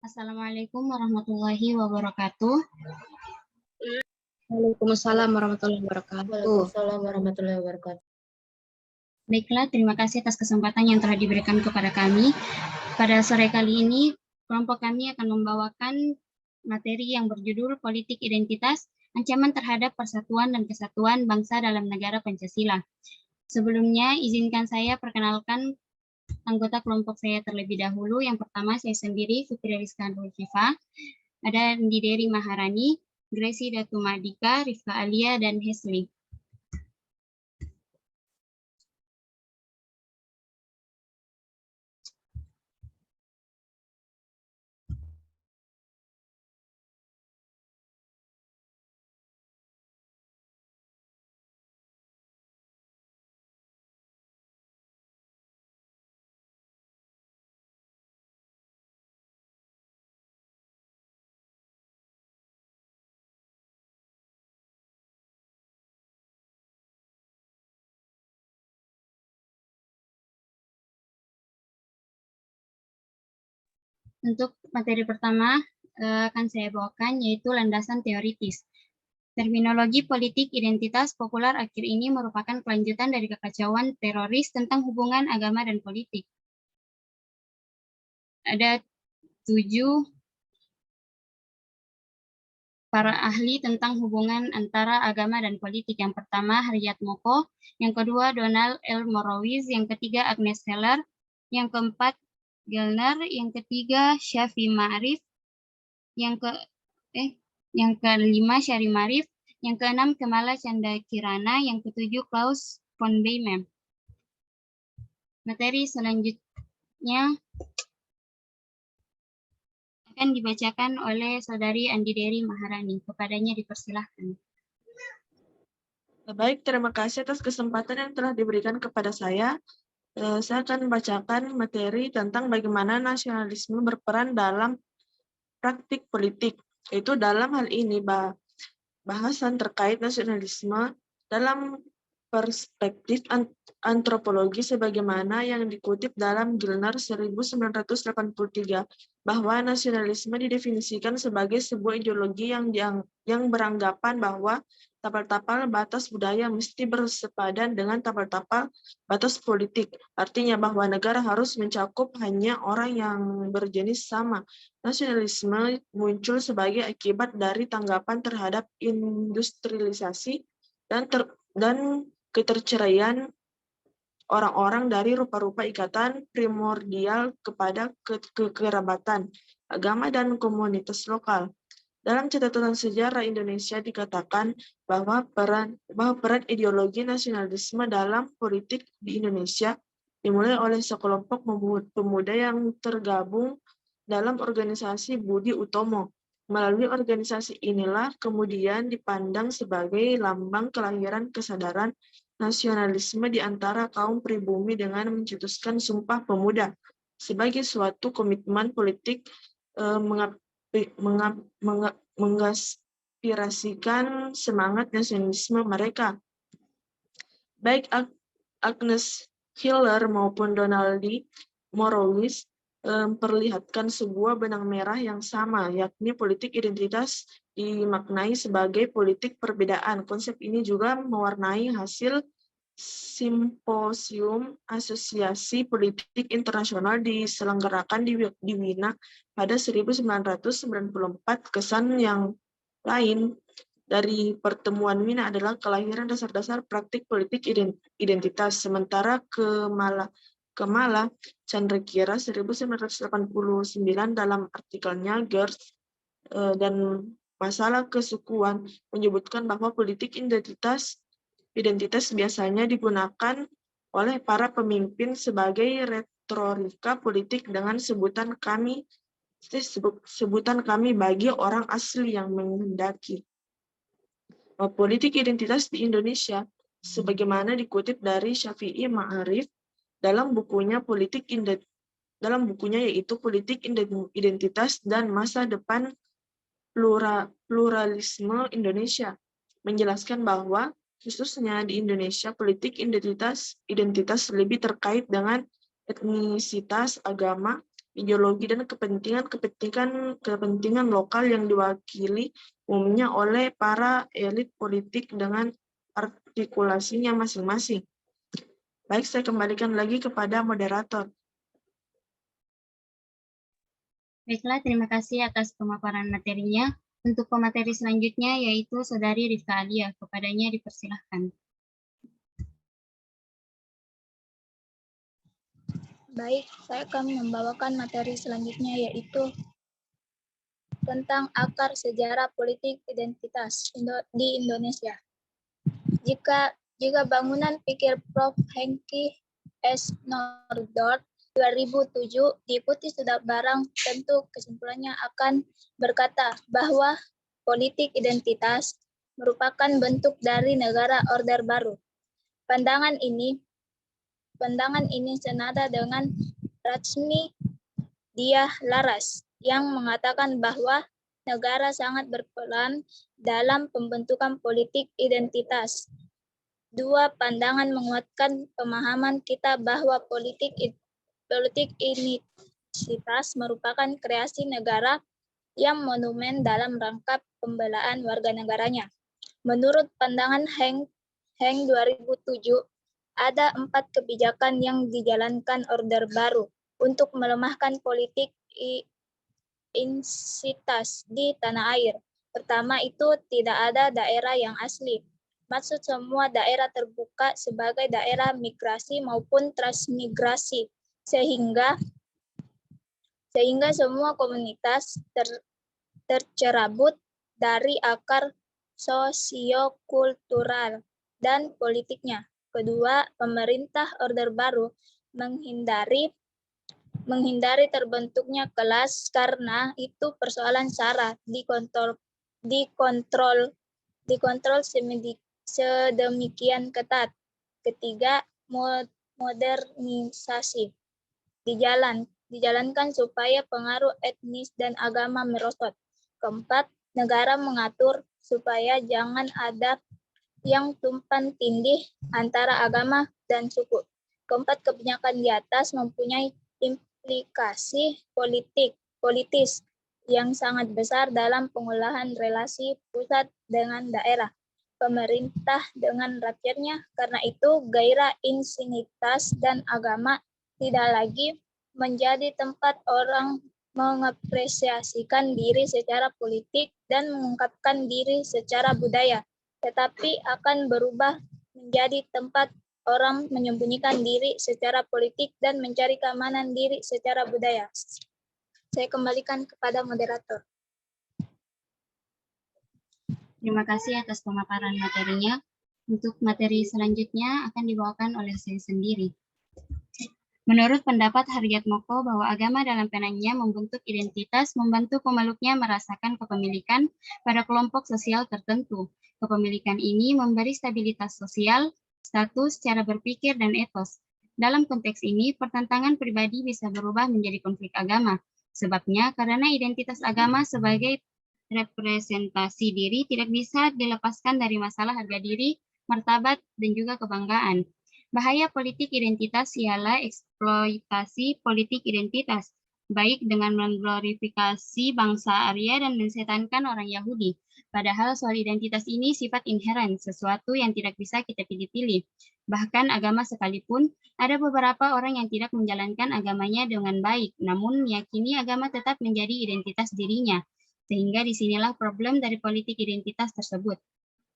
Assalamualaikum warahmatullahi wabarakatuh. Waalaikumsalam warahmatullahi wabarakatuh. Waalaikumsalam warahmatullahi wabarakatuh. Baiklah, terima kasih atas kesempatan yang telah diberikan kepada kami. Pada sore kali ini, kelompok kami akan membawakan materi yang berjudul Politik Identitas, Ancaman Terhadap Persatuan dan Kesatuan Bangsa dalam Negara Pancasila. Sebelumnya, izinkan saya perkenalkan anggota kelompok saya terlebih dahulu. Yang pertama, saya sendiri, Fitri Rizka Nurulshifa. Ada Dideri Maharani, Gracie Datu Madika, Rifka Alia, dan Hesli. Untuk materi pertama akan saya bawakan yaitu landasan teoritis. Terminologi politik identitas populer akhir ini merupakan kelanjutan dari kekacauan teroris tentang hubungan agama dan politik. Ada 7 para ahli tentang hubungan antara agama dan politik. Yang pertama, Haryat Moko. Yang kedua, Donald L. Morowitz. Yang ketiga, Agnes Heller. Yang keempat, Gellner. Yang ketiga, Syafi Ma'arif. Yang kelima, Syari Marif. Yang keenam, Kemala Canda Kirana. Yang ketujuh, Klaus von Beymem. Materi selanjutnya akan dibacakan oleh Saudari Andi Deri Maharani. Kepadanya dipersilahkan. Baik, terima kasih atas kesempatan yang telah diberikan kepada saya. Saya akan membacakan materi tentang bagaimana nasionalisme berperan dalam praktik politik. Yaitu dalam hal ini bahasan terkait nasionalisme dalam perspektif antropologi sebagaimana yang dikutip dalam Gellner 1983, bahwa nasionalisme didefinisikan sebagai sebuah ideologi yang beranggapan bahwa tapal-tapal batas budaya mesti bersepadan dengan tapal-tapal batas politik. Artinya bahwa negara harus mencakup hanya orang yang berjenis sama. Nasionalisme muncul sebagai akibat dari tanggapan terhadap industrialisasi dan keterceraian orang-orang dari rupa-rupa ikatan primordial kepada kekerabatan, agama, dan komunitas lokal. Dalam catatan sejarah Indonesia dikatakan bahwa peran ideologi nasionalisme dalam politik di Indonesia dimulai oleh sekelompok pemuda yang tergabung dalam organisasi Budi Utomo. Melalui organisasi inilah kemudian dipandang sebagai lambang kelahiran kesadaran nasionalisme di antara kaum pribumi dengan mencetuskan Sumpah Pemuda sebagai suatu komitmen politik mengaspirasikan semangat nasionalisme mereka. Baik Agnes Heller maupun Donald D. Morowitz memperlihatkan sebuah benang merah yang sama, yakni politik identitas dimaknai sebagai politik perbedaan. Konsep ini juga mewarnai hasil simposium Asosiasi Politik Internasional diselenggarakan di Wina pada 1994. Kesan yang lain dari pertemuan Wina adalah kelahiran dasar-dasar praktik politik identitas, sementara Kemala Chandrakira 1989 dalam artikelnya Girls dan Masalah Kesukuan menyebutkan bahwa politik identitas biasanya digunakan oleh para pemimpin sebagai retorika politik dengan sebutan kami bagi orang asli yang menghendaki. Politik identitas di Indonesia, sebagaimana dikutip dari Syafi'i Ma'arif dalam bukunya yaitu Politik Identitas dan Masa Depan Pluralisme Indonesia, menjelaskan bahwa khususnya di Indonesia politik identitas lebih terkait dengan etnisitas, agama, ideologi dan kepentingan lokal yang diwakili umumnya oleh para elit politik dengan artikulasinya masing-masing. Baik, saya kembalikan lagi kepada moderator. Baiklah, terima kasih atas pemaparan materinya. Untuk pemateri selanjutnya yaitu Saudari Rifka Alia. Kepadanya dipersilahkan. Baik, saya akan membawakan materi selanjutnya yaitu tentang akar sejarah politik identitas di Indonesia. Jika bangunan pikir Prof. Hengki S. Nordort 2007 diikuti sudah barang tentu kesimpulannya akan berkata bahwa politik identitas merupakan bentuk dari negara Orde Baru. Pandangan ini senada dengan Latsmi Diah Laras yang mengatakan bahwa negara sangat berperan dalam pembentukan politik identitas. Dua pandangan menguatkan pemahaman kita bahwa politik identitas merupakan kreasi negara yang monumen dalam rangka pembelaan warga negaranya. Menurut pandangan Heng 2007, ada 4 kebijakan yang dijalankan Orde Baru untuk melemahkan politik identitas di tanah air. Pertama itu tidak ada daerah yang asli. Maksud semua daerah terbuka sebagai daerah migrasi maupun transmigrasi, sehingga semua komunitas tercerabut dari akar sosiokultural dan politiknya. Kedua, pemerintah Orde Baru menghindari terbentuknya kelas karena itu persoalan sara dikontrol sedemikian ketat. Ketiga, modernisasi dijalankan supaya pengaruh etnis dan agama merosot. Keempat, negara mengatur supaya jangan ada yang tumpang tindih antara agama dan suku. Keempat, kebijakan di atas mempunyai implikasi politis yang sangat besar dalam pengolahan relasi pusat dengan daerah, pemerintah dengan rakyatnya. Karena itu, gairah insanitas dan agama tidak lagi menjadi tempat orang mengapresiasikan diri secara politik dan mengungkapkan diri secara budaya, tetapi akan berubah menjadi tempat orang menyembunyikan diri secara politik dan mencari keamanan diri secara budaya. Saya kembalikan kepada moderator. Terima kasih atas pemaparan materinya. Untuk materi selanjutnya akan dibawakan oleh saya sendiri. Menurut pendapat Haryatmoko bahwa agama dalam penanya membentuk identitas, membantu pemeluknya merasakan kepemilikan pada kelompok sosial tertentu. Kepemilikan ini memberi stabilitas sosial, status, cara berpikir, dan etos. Dalam konteks ini, pertentangan pribadi bisa berubah menjadi konflik agama. Sebabnya, karena identitas agama sebagai representasi diri tidak bisa dilepaskan dari masalah harga diri, martabat, dan juga kebanggaan. Bahaya politik identitas ialah eksploitasi politik identitas, baik dengan mengglorifikasi bangsa Arya dan mensetankan orang Yahudi. Padahal soal identitas ini sifat inheren, sesuatu yang tidak bisa kita pilih-pilih. Bahkan agama sekalipun, ada beberapa orang yang tidak menjalankan agamanya dengan baik, namun meyakini agama tetap menjadi identitas dirinya. Sehingga disinilah problem dari politik identitas tersebut.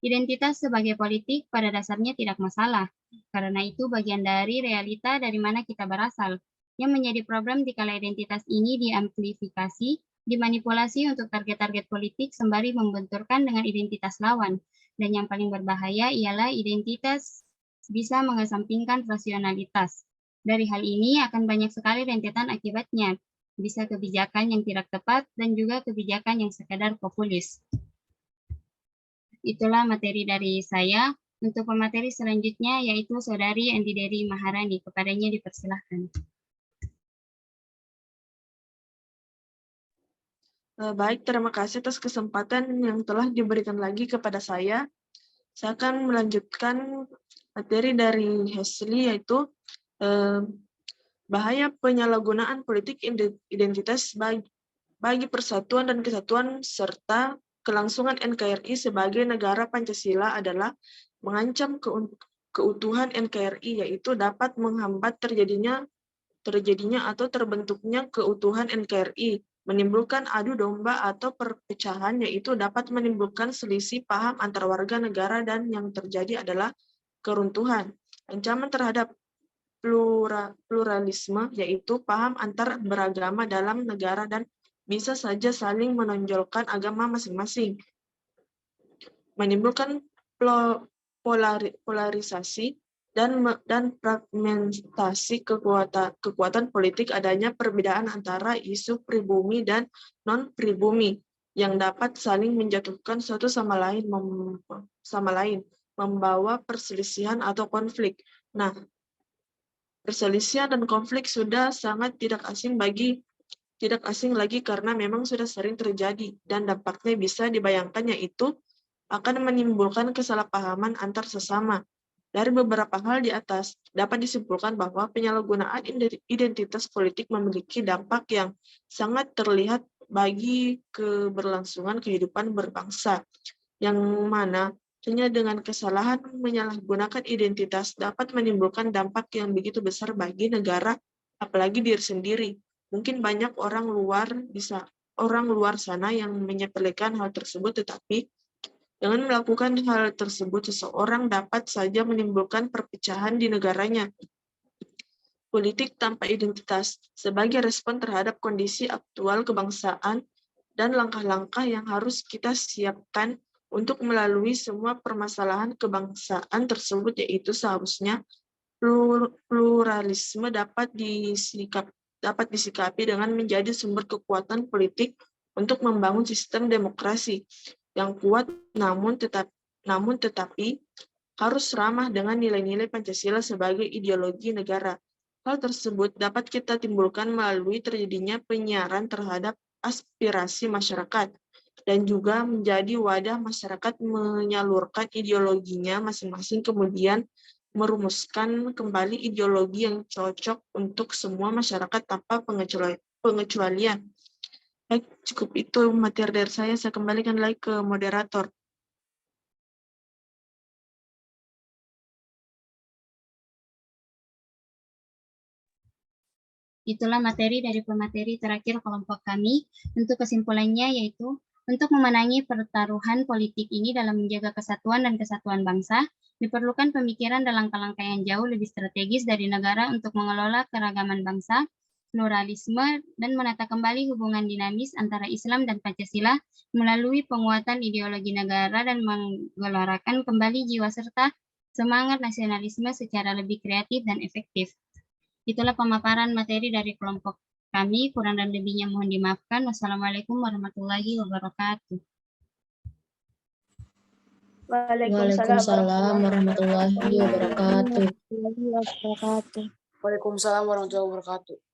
Identitas sebagai politik pada dasarnya tidak masalah, karena itu bagian dari realita dari mana kita berasal. Yang menjadi problem dikala identitas ini diamplifikasi, dimanipulasi untuk target-target politik sembari membenturkan dengan identitas lawan. Dan yang paling berbahaya ialah identitas bisa mengesampingkan rasionalitas. Dari hal ini akan banyak sekali rentetan akibatnya, bisa kebijakan yang tidak tepat dan juga kebijakan yang sekadar populis. Itulah materi dari saya. Untuk pemateri selanjutnya yaitu Saudari Andi Dery Maharani. Kepadanya dipersilahkan. Baik, terima kasih atas kesempatan yang telah diberikan lagi kepada saya. Saya akan melanjutkan materi dari Hesli, yaitu Bahaya penyalahgunaan politik identitas bagi persatuan dan kesatuan serta kelangsungan NKRI sebagai negara Pancasila adalah mengancam keutuhan NKRI, yaitu dapat menghambat terjadinya atau terbentuknya keutuhan NKRI, menimbulkan adu domba atau perpecahan, yaitu dapat menimbulkan selisih paham antar warga negara, dan yang terjadi adalah keruntuhan. Ancaman terhadap pluralisme, yaitu paham antar beragama dalam negara dan bisa saja saling menonjolkan agama masing-masing, menimbulkan polarisasi dan fragmentasi kekuatan politik. Adanya perbedaan antara isu pribumi dan non-pribumi yang dapat saling menjatuhkan satu sama lain, membawa perselisihan atau konflik. Nah, perselisihan dan konflik sudah sangat tidak asing lagi karena memang sudah sering terjadi, dan dampaknya bisa dibayangkan, yaitu akan menimbulkan kesalahpahaman antar sesama. Dari beberapa hal di atas, dapat disimpulkan bahwa penyalahgunaan identitas politik memiliki dampak yang sangat terlihat bagi keberlangsungan kehidupan berbangsa, yang mana hanya dengan kesalahan menyalahgunakan identitas dapat menimbulkan dampak yang begitu besar bagi negara, apalagi diri sendiri. Mungkin banyak orang luar sana yang menyepelekan hal tersebut, tetapi dengan melakukan hal tersebut, seseorang dapat saja menimbulkan perpecahan di negaranya. Politik tanpa identitas sebagai respon terhadap kondisi aktual kebangsaan dan langkah-langkah yang harus kita siapkan untuk melalui semua permasalahan kebangsaan tersebut, yaitu seharusnya pluralisme dapat disikapi dengan menjadi sumber kekuatan politik untuk membangun sistem demokrasi yang kuat, namun tetapi harus ramah dengan nilai-nilai Pancasila sebagai ideologi negara. Hal tersebut dapat kita timbulkan melalui terjadinya penyiaran terhadap aspirasi masyarakat, dan juga menjadi wadah masyarakat menyalurkan ideologinya masing-masing, kemudian merumuskan kembali ideologi yang cocok untuk semua masyarakat tanpa pengecualian. Baik, cukup itu materi dari saya kembalikan lagi ke moderator. Itulah materi dari pemateri terakhir kelompok kami. Untuk kesimpulannya yaitu, untuk memenangi pertaruhan politik ini dalam menjaga kesatuan dan kesatuan bangsa, diperlukan pemikiran dan langkah-langkah yang jauh lebih strategis dari negara untuk mengelola keragaman bangsa, pluralisme, dan menata kembali hubungan dinamis antara Islam dan Pancasila melalui penguatan ideologi negara dan menggelorakan kembali jiwa serta semangat nasionalisme secara lebih kreatif dan efektif. Itulah pemaparan materi dari kelompok kami. Kurang dan lebihnya mohon dimaafkan. Wassalamualaikum warahmatullahi wabarakatuh. Waalaikumsalam warahmatullahi wabarakatuh. Waalaikumsalam warahmatullahi wabarakatuh.